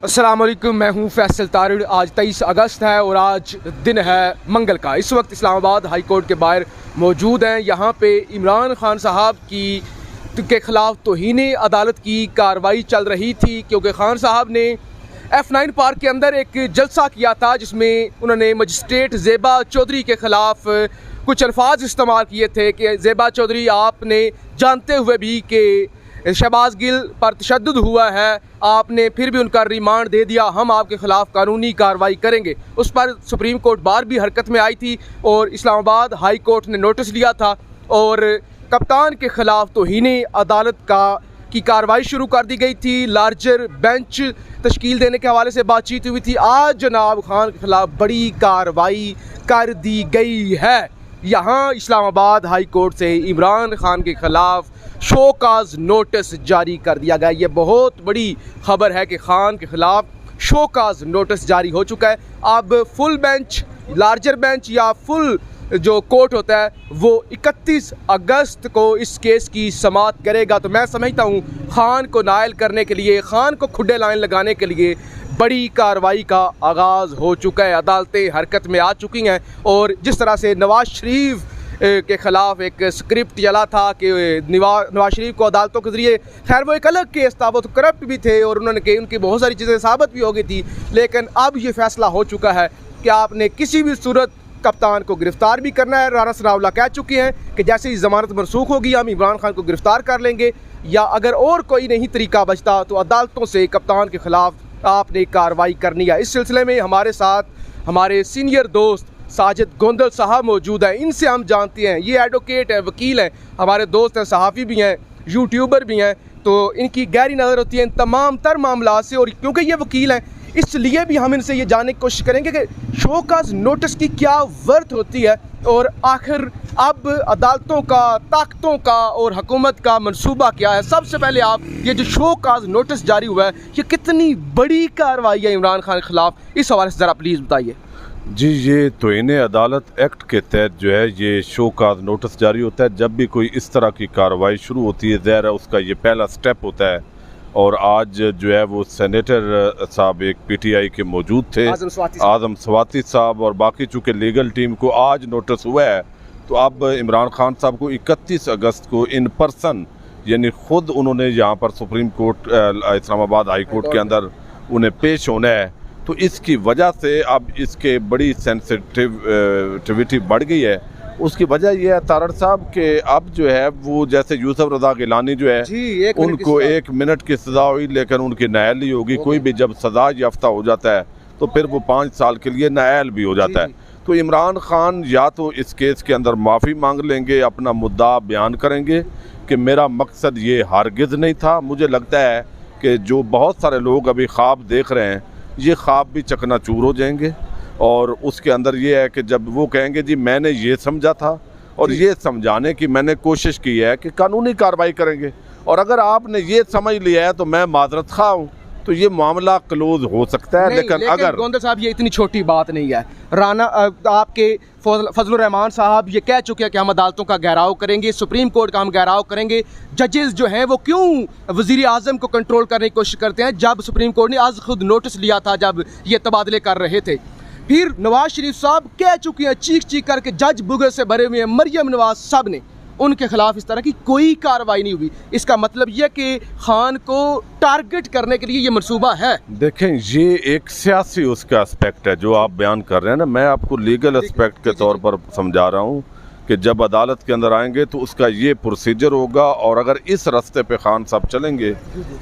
अस्सलाम वालेकुम, मैं हूं फैसल तारिड़। आज 23 अगस्त है और आज दिन है मंगल का। इस वक्त इस्लामाबाद हाई कोर्ट के बाहर मौजूद हैं। यहाँ पे इमरान खान साहब के ख़िलाफ़ तौहीन अदालत की कार्रवाई चल रही थी, क्योंकि खान साहब ने F9 पार्क के अंदर एक जलसा किया था जिसमें उन्होंने मजिस्ट्रेट ज़ेबा चौधरी के ख़िलाफ़ कुछ अल्फाज इस्तेमाल किए थे कि ज़ेबा चौधरी, आपने जानते हुए भी कि शहबाज गिल पर तशद्दुद हुआ है, आपने फिर भी उनका रिमांड दे दिया, हम आपके ख़िलाफ़ कानूनी कार्रवाई करेंगे। उस पर सुप्रीम कोर्ट बार भी हरकत में आई थी और इस्लामाबाद हाई कोर्ट ने नोटिस लिया था और कप्तान के ख़िलाफ़ तौहीन अदालत की कार्रवाई शुरू कर दी गई थी। लार्जर बेंच तश्कील देने के हवाले से बातचीत हुई थी। आज जनाब खान के ख़िलाफ़ बड़ी कार्रवाई कर दी गई है। यहाँ इस्लामाबाद हाई कोर्ट से इमरान खान के ख़िलाफ़ शोकाज नोटिस जारी कर दिया गया। ये बहुत बड़ी खबर है कि खान के ख़िलाफ़ शोकाज नोटिस जारी हो चुका है। अब फुल बेंच, लार्जर बेंच या फुल जो कोर्ट होता है वो 31 अगस्त को इस केस की समाअत करेगा। तो मैं समझता हूँ खान को नायल करने के लिए, खान को खुड्डे लाइन लगाने के लिए बड़ी कार्रवाई का आगाज़ हो चुका है। अदालतें हरकत में आ चुकी हैं और जिस तरह से नवाज शरीफ के ख़िलाफ़ एक स्क्रिप्ट चला था कि नवाज शरीफ को अदालतों के ज़रिए, खैर वो एक अलग केस था, वो तो करप्ट भी थे और उन्होंने कि उनकी बहुत सारी चीज़ें साबित भी हो गई थी, लेकिन अब ये फ़ैसला हो चुका है कि आपने किसी भी सूरत कप्तान को गिरफ़्तार भी करना है। राना सनाउल्लाह कह चुके हैं कि जैसे ही ज़मानत मनसूख होगी हम इमरान खान को गिरफ़्तार कर लेंगे, या अगर और कोई नहीं तरीका बचता तो अदालतों से कप्तान के ख़िलाफ़ आपने कार्रवाई करनी है। इस सिलसिले में हमारे साथ हमारे सीनियर दोस्त साजिद गोंदल साहब मौजूद हैं। इनसे हम जानते हैं, ये एडवोकेट हैं, वकील हैं, हमारे दोस्त हैं, सहाफ़ी भी हैं, यूट्यूबर भी हैं, तो इनकी गहरी नज़र होती है इन तमाम तर मामला से। और क्योंकि ये वकील हैं इसलिए भी हम इनसे ये जानने की कोशिश करेंगे कि शोकाज नोटिस की क्या वर्थ होती है और आखिर अब अदालतों का, ताकतों का और हुकूमत का मंसूबा क्या है। सबसे पहले आप ये जो शोकाज नोटिस जारी हुआ है, ये कितनी बड़ी कार्रवाई है इमरान खान के ख़िलाफ़, इस हवाले से ज़रा प्लीज़ बताइए। जी, ये तौहीन अदालत एक्ट के तहत जो है ये शोकाज नोटिस जारी होता है जब भी कोई इस तरह की कार्रवाई शुरू होती है। ज़ाहिर है उसका ये पहला स्टेप होता है और आज जो है वो सेनेटर साहब एक PTI के मौजूद थे, आज़म स्वाति साहब, और बाकी चूँकि लीगल टीम को आज नोटिस हुआ है तो अब इमरान खान साहब को 31 अगस्त को इन पर्सन यानी ख़ुद उन्होंने यहाँ पर supreme court Islamabad high court के अंदर उन्हें पेश होना है। तो इसकी वजह से अब इसके बड़ी सेंसिटिविटी बढ़ गई है। उसकी वजह यह है तारड़ साहब कि अब जो है वो जैसे यूसुफ रज़ा गिलानी जो है उनको 1 मिनट की सज़ा हुई लेकिन उनकी नायल नहीं होगी। कोई भी जब सज़ा याफ्ता हो जाता है तो फिर वो 5 साल के लिए नायल भी हो जाता है। तो इमरान खान या तो इस केस के अंदर माफ़ी मांग लेंगे, अपना मुद्दा बयान करेंगे कि मेरा मकसद ये हरगिज़ नहीं था। मुझे लगता है कि जो बहुत सारे लोग अभी ख्वाब देख रहे हैं ये ख्वाब भी चकनाचूर हो जाएंगे और उसके अंदर ये है कि जब वो कहेंगे जी मैंने ये समझा था और ये समझाने की मैंने कोशिश की है कि कानूनी कार्रवाई करेंगे, और अगर आपने ये समझ लिया है तो मैं माजरत खा हूँ, तो ये मामला क्लोज हो सकता है। लेकिन अगर गोंदल साहब ये इतनी छोटी बात नहीं है। राना आपके फजलुर रहमान साहब ये कह चुके हैं कि हम अदालतों का घेराव करेंगे, सुप्रीम कोर्ट का हम घेराव करेंगे। जजेस जो हैं वो क्यों वज़ीर आज़म को कंट्रोल करने की कोशिश करते हैं, जब सुप्रीम कोर्ट ने आज खुद नोटिस लिया था जब ये तबादले कर रहे थे। फिर नवाज शरीफ साहब कह चुके हैं चीख चीख करके, जज बुगत से भरे हुए हैं, मरियम नवाज साहब ने, उनके ख़िलाफ़ इस तरह की कोई कार्रवाई नहीं हुई। इसका मतलब यह कि खान को टारगेट करने के लिए ये मंसूबा है। देखें, ये एक सियासी उसका एस्पेक्ट है जो आप बयान कर रहे हैं ना, मैं आपको लीगल एस्पेक्ट के तौर पर समझा रहा हूँ कि जब अदालत के अंदर आएंगे तो उसका ये प्रोसीजर होगा, और अगर इस रास्ते पे खान साहब चलेंगे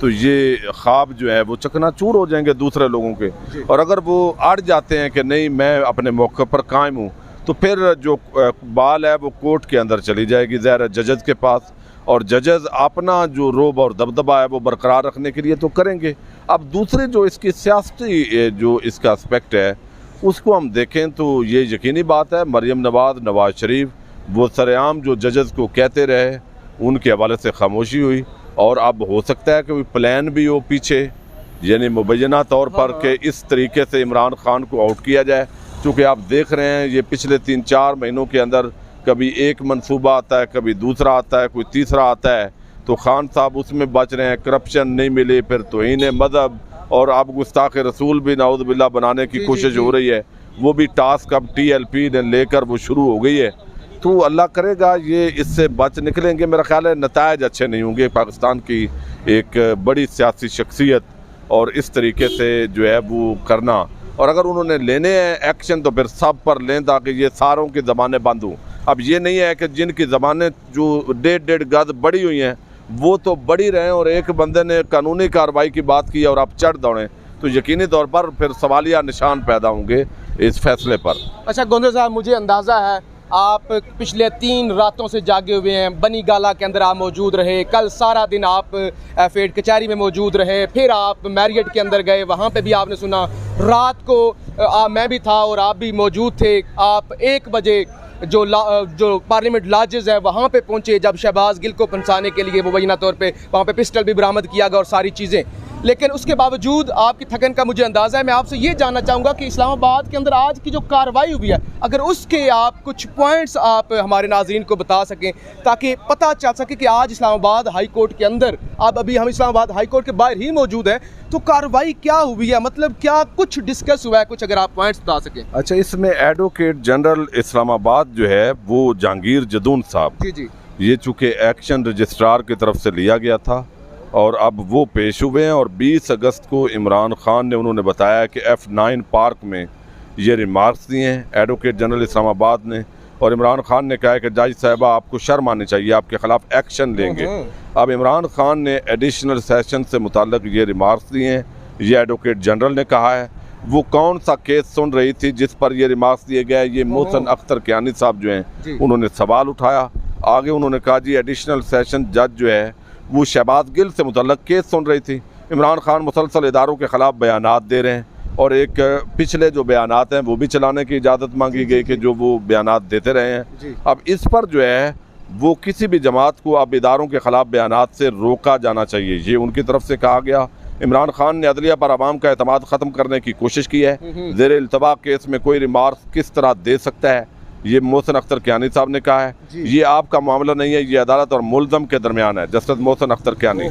तो ये ख्वाब जो है वो चकनाचूर हो जाएंगे दूसरे लोगों के। और अगर वो अड़ जाते हैं कि नहीं मैं अपने मौके पर कायम हूँ, तो फिर जो बाल है वो कोर्ट के अंदर चली जाएगी, ज़ाहिर जजेस के पास, और जजेस अपना जो रोब और दबदबा है वो बरकरार रखने के लिए तो करेंगे। अब दूसरे जो इसकी सियासी जो इसका एस्पेक्ट है उसको हम देखें तो ये यकीनी बात है, मरियम नवाज, नवाज शरीफ वो सरेआम जो जजेस को कहते रहे उनके हवाले से खामोशी हुई, और अब हो सकता है कि कोई प्लान भी हो पीछे, यानी मुबैना तौर पर कि इस तरीके से इमरान खान को आउट किया जाए। चूँकि आप देख रहे हैं ये पिछले 3-4 महीनों के अंदर कभी एक मंसूबा आता है, कभी दूसरा आता है, कोई तीसरा आता है, तो खान साहब उसमें बच रहे हैं। करप्शन नहीं मिले, फिर तौहीन मज़हब, और अब गुस्ताख रसूल भी नाउज़ बिल्लाह बनाने की कोशिश हो रही है। वो भी टास्क अब TLP ने लेकर वो शुरू हो गई है। तो अल्लाह करेगा ये इससे बच निकलेंगे। मेरा ख्याल है नतायज अच्छे नहीं होंगे। पाकिस्तान की एक बड़ी सियासी शख्सियत और इस तरीके से जो है वो करना, और अगर उन्होंने लेने हैं एक्शन तो फिर सब पर लें ताकि ये सारों की ज़बानें बंद हों। अब ये नहीं है कि जिनकी ज़बानें जो 1.5 गज बड़ी हुई हैं वो तो बड़ी रहें और एक बंदे ने कानूनी कार्रवाई की बात की और आप चढ़ दौड़ें, तो यकीनी तौर पर फिर सवालिया निशान पैदा होंगे इस फैसले पर। अच्छा गोंदल साहब, मुझे अंदाज़ा है आप पिछले 3 रातों से जागे हुए हैं। बनी गाला के अंदर आप मौजूद रहे, कल सारा दिन आप फेड कचहरी में मौजूद रहे, फिर आप मैरियट के अंदर गए, वहाँ पे भी आपने सुना। रात को मैं भी था और आप भी मौजूद थे। आप 1 बजे जो पार्लियामेंट लॉजेस है वहाँ पे पहुँचे, जब शहबाज गिल को फंसाने के लिए मुबैना तौर पे वहाँ पे पिस्टल भी बरामद किया गया और सारी चीज़ें। लेकिन उसके बावजूद आपकी थकन का मुझे अंदाज़ा है। मैं आपसे ये जानना चाहूँगा कि इस्लामाबाद के अंदर आज की जो कार्रवाई हुई है, अगर उसके आप कुछ पॉइंट्स आप हमारे नाज़रीन को बता सकें ताकि पता चल सके कि आज इस्लामाबाद हाई कोर्ट के अंदर, अब अभी हम इस्लामाबाद हाई कोर्ट के बाहर ही मौजूद हैं, तो कार्रवाई क्या हुई है, मतलब क्या कुछ डिस्कस हुआ है, कुछ अगर आप पॉइंट्स बता सकें। अच्छा, इसमें एडवोकेट जनरल इस्लामाबाद जो है वो जहांगीर जदून साहब, जी, ये चूँकि एक्शन रजिस्ट्रार की तरफ से लिया गया था और अब वो पेश हुए हैं। और 20 अगस्त को इमरान खान ने उन्होंने बताया कि F9 पार्क में ये रिमार्क्स दिए हैं एडवोकेट जनरल इस्लामाबाद ने, और इमरान खान ने कहा है कि जज साहिबा आपको शर्म आनी चाहिए, आपके ख़िलाफ़ एक्शन लेंगे। अब इमरान खान ने एडिशनल सेशन से मुताल्लिक ये रिमार्क्स दिए हैं। ये एडवोकेट जनरल ने कहा है। वो कौन सा केस सुन रही थी जिस पर ये रिमार्क्स दिए गए, ये मोहसन अख्तर कियानी साहब जो हैं उन्होंने सवाल उठाया। आगे उन्होंने कहा जी एडिशनल सेशन जज जो है वो शहबाज गिल से मुतल्लक केस सुन रही थी। इमरान खान मुसलसल इदारों के ख़िलाफ़ बयानात दे रहे हैं और एक पिछले जो बयानात हैं वो भी चलाने की इजाज़त मांगी गई कि जो वो बयानात देते रहे हैं। अब इस पर जो है वो किसी भी जमात को अब इदारों के ख़िलाफ़ बयानात से रोका जाना चाहिए, ये उनकी तरफ से कहा गया। इमरान खान ने अदलिया पर आवाम का एतमाद ख़त्म करने की कोशिश की है। ज़ेर इल्तवा केस में कोई रिमार्क्स किस तरह दे सकता है, ये मोहसन अख्तर कियानी साहब ने कहा है। ये आपका मामला नहीं है, ये अदालत और मुल्ज़म के दरमियान है। जस्टिस मोहसन अख्तर कियानी,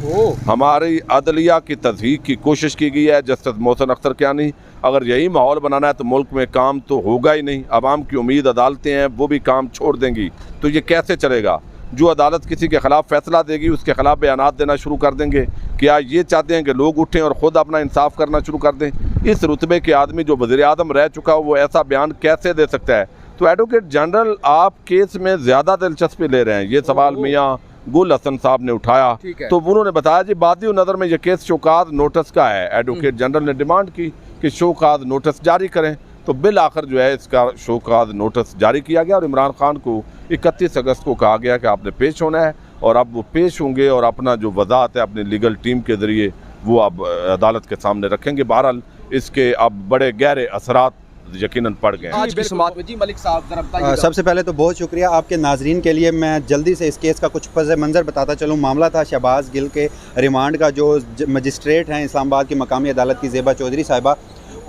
हमारी अदलिया की तज़हीक की कोशिश की गई है। जस्टिस मोहसन अख्तर कियानी, अगर यही माहौल बनाना है तो मुल्क में काम तो होगा ही नहीं। आवाम की उम्मीद अदालतें हैं, वो भी काम छोड़ देंगी, तो ये कैसे चलेगा। जो अदालत किसी के ख़िलाफ़ फैसला देगी उसके ख़िलाफ़ बयानात देना शुरू कर देंगे। क्या ये चाहते हैं कि लोग उठें और ख़ुद अपना इंसाफ करना शुरू कर दें। इस रुतबे के आदमी जो वज़ीर आज़म रह चुका हो वो ऐसा बयान कैसे दे सकता है। तो एडवोकेट जनरल आप केस में ज़्यादा दिलचस्पी ले रहे हैं, ये सवाल मियाँ गुल हसन साहब ने उठाया। तो उन्होंने बताया जी बादी नज़र में ये केस शोकाज नोटिस का है। एडवोकेट जनरल ने डिमांड की कि शोकाज नोटिस जारी करें, तो बिल आखिर जो है इसका शोकाज नोटिस जारी किया गया और इमरान खान को 31 अगस्त को कहा गया कि आपने पेश होना है, और अब वो पेश होंगे और अपना जो वजाहत है अपनी लीगल टीम के ज़रिए वो अब अदालत के सामने रखेंगे। बहरहाल इसके अब बड़े गहरे असरात यकीनन पड़ गए। आज की समाअत में जी मलिक साहब जरा बताइए। सबसे पहले तो बहुत शुक्रिया आपके नाजरीन के लिए। मैं जल्दी से इस केस का कुछ पस मंज़र बताता चलूँ। मामला था शहबाज गिल के रिमांड का। जो मजिस्ट्रेट हैं इस्लामाबाद की मकामी अदालत की ज़ेबा चौधरी साहिबा,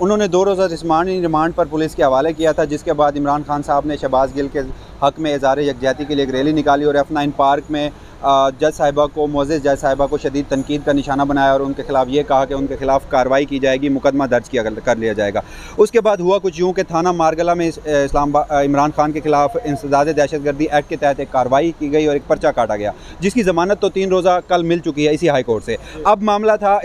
उन्होंने 2 रोज़ा रिमांड पर पुलिस के हवाले किया था, जिसके बाद इमरान खान साहब ने शहबाज गिल के हक़ में इज़हार यकजहती के लिए एक रैली निकाली और F9 पार्क में जज साहिबा को, मोअज़्ज़ज़ जज साहिबा को शदीद तनकीद का निशाना बनाया और उनके खिलाफ़ ये कहा कि उनके खिलाफ़ कार्रवाई की जाएगी, मुकदमा दर्ज कर लिया जाएगा। उसके बाद हुआ कुछ यूँ कि थाना मारगला में इमरान खान के खिलाफ़ इंसदाद दहशतगर्दी एक्ट के तहत एक कार्रवाई की गई और एक पर्चा काटा गया, जिसकी ज़मानत तो 3 रोज़ा कल मिल चुकी है इसी हाई कोर्ट से। अब मामला था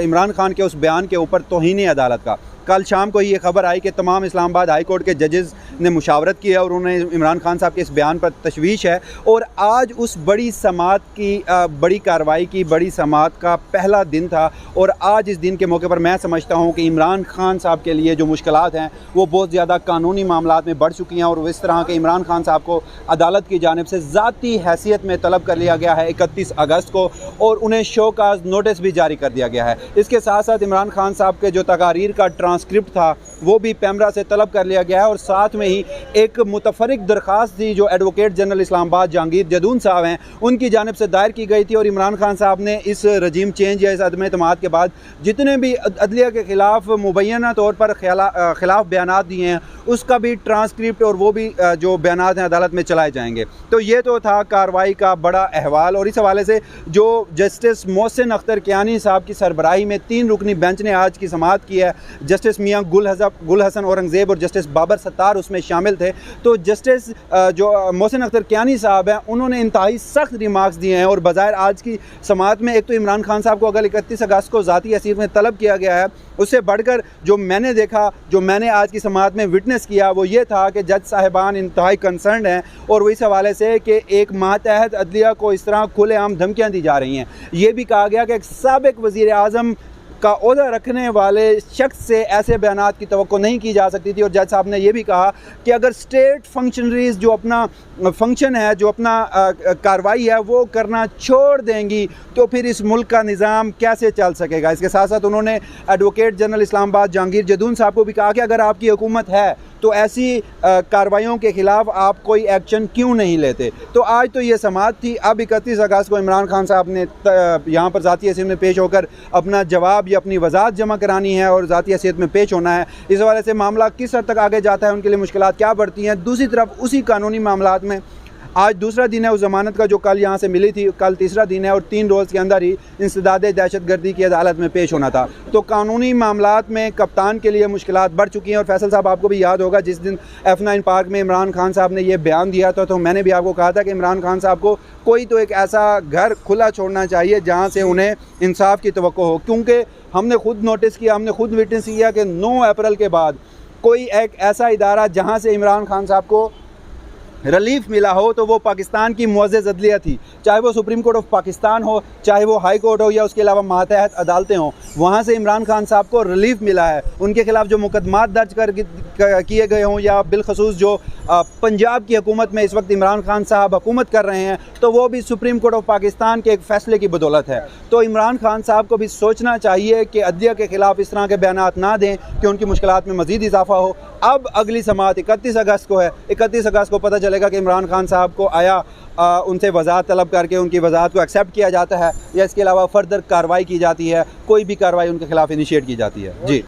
इमरान खान के उस बयान के ऊपर तौहीन अदालत का। कल शाम को ये खबर आई कि तमाम इस्लामाबाद हाई कोर्ट के जजेस ने मुशावरत की है और उन्हें इमरान खान साहब के इस बयान पर तशवीश है। और आज उस बड़ी समाअत की बड़ी कार्रवाई की बड़ी समाअत का पहला दिन था और आज इस दिन के मौके पर मैं समझता हूँ कि इमरान खान साहब के लिए जो मुश्किलात हैं वो बहुत ज़्यादा कानूनी मामलात में बढ़ चुकी हैं और इस तरह के इमरान खान साहब को अदालत की जानिब से ज़ाती हैसियत में तलब कर लिया गया है 31 अगस्त को और उन्हें शोकाज नोटिस भी जारी कर दिया गया है। इसके साथ साथ इमरान खान साहब के जो तकारीर का ट्रांसक्रिप्ट था वो भी पैमरा से तलब कर लिया गया है। और साथ में ही एक मुतफरिक दरख्वास्त थी जो एडवोकेट जनरल इस्लामाबाद जहांगीर जदून साहब हैं उनकी जानिब से दायर की गई थी। और इमरान खान साहब ने इस रजीम चेंज या इस अदम एतमाद के बाद जितने भी अदलिया के ख़िलाफ़ मुबैना तौर पर ख़िलाफ़ बयानात दिए हैं उसका भी ट्रांसक्रिप्ट और वो भी जो बयानात हैं अदालत में चलाए जाएंगे। तो ये तो था कार्रवाई का बड़ा अहवाल। और इस हवाले से जो जस्टिस मोहसिन अख्तर कियानी साहब की सरबराही में 3 रुकनी बेंच ने आज की समाअत की है। जस्टिस मियां गुल हसन औरंगज़ेब और जस्टिस बाबर सत्तार उसमें शामिल थे। तो जस्टिस जो मोहसिन अख्तर कियानी साहब हैं उन्होंने इंतहाई सख्त रिमार्क्स दिए हैं। और बज़ाहिर आज की समाअत में एक तो इमरान खान साहब को अगर 31 अगस्त को ज़ाती हैसियत में तलब किया गया है, उससे बढ़कर जो मैंने देखा, जो मैंने आज की समाअत में विटनेस किया वो ये था कि जज साहिबान इंतहाई कंसर्न हैं। और वो इस हवाले से कि एक मातहत अदलिया को इस तरह खुलेआम धमकियाँ दी जा रही हैं। ये भी कहा गया कि एक साबिक वज़ीर आज़म का ओहदा रखने वाले शख्स से ऐसे बयानात की तवक्को नहीं की जा सकती थी। और जज साहब ने यह भी कहा कि अगर स्टेट फंक्शनरीज जो अपना फंक्शन है, जो अपना कार्रवाई है वो करना छोड़ देंगी तो फिर इस मुल्क का निज़ाम कैसे चल सकेगा। इसके साथ साथ उन्होंने एडवोकेट जनरल इस्लामाबाद जहांगीर जदून साहब को भी कहा कि अगर आपकी हुकूमत है तो ऐसी कार्रवाइयों के ख़िलाफ़ आप कोई एक्शन क्यों नहीं लेते। तो आज तो ये समाअत थी। अब 31 अगस्त को इमरान खान साहब ने यहाँ पर ज़ाती हैसियत में पेश होकर अपना जवाब या अपनी वजाहत जमा करानी है और ज़ाती हैसियत में पेश होना है। इस हवाले से मामला किस हद तक आगे जाता है, उनके लिए मुश्किलात क्या बढ़ती हैं। दूसरी तरफ उसी कानूनी मामलात में आज दूसरा दिन है उस ज़मानत का जो कल यहाँ से मिली थी, कल तीसरा दिन है और 3 रोज़ के अंदर ही इंसदाद दहशतगर्दी की अदालत में पेश होना था। तो कानूनी मामलात में कप्तान के लिए मुश्किलात बढ़ चुकी हैं। और फैसल साहब आपको भी याद होगा जिस दिन F9 पार्क में इमरान खान साहब ने ये बयान दिया था तो मैंने भी आपको कहा था कि इमरान खान साहब को कोई तो एक ऐसा घर खुला छोड़ना चाहिए जहाँ से उन्हें इंसाफ की तवक्को हो। क्योंकि हमने खुद नोटिस किया, हमने खुद विटनेस किया कि 9 अप्रैल के बाद कोई एक ऐसा इदारा जहाँ से इमरान खान साहब को रिलीफ मिला हो तो वो पाकिस्तान की मुअज़्ज़ज़ अदलिया थी, चाहे वो सुप्रीम कोर्ट ऑफ पाकिस्तान हो, चाहे वो हाई कोर्ट हो या उसके अलावा मातहत अदालतें हों। वहाँ से इमरान खान साहब को रिलीफ मिला है। उनके ख़िलाफ़ जो मुकदमात दर्ज किए गए हों या बिलखसूस जो पंजाब की हुकूमत में इस वक्त इमरान खान साहब हुकूमत कर रहे हैं तो वो भी सुप्रीम कोर्ट ऑफ पाकिस्तान के एक फ़ैसले की बदौलत है। तो इमरान खान साहब को भी सोचना चाहिए कि अदलिया के ख़िलाफ़ इस तरह के बयानात ना दें कि उनकी मुश्किलात में मज़ीद इजाफा हो। अब अगली समाअत 31 अगस्त को है। 31 अगस्त को पता चलेगा कि इमरान खान साहब को आया उनसे वजाहत तलब करके उनकी वजाहत को एक्सेप्ट किया जाता है या इसके अलावा फर्दर कार्रवाई की जाती है, कोई भी कार्रवाई उनके खिलाफ इनिशिएट की जाती है। जी।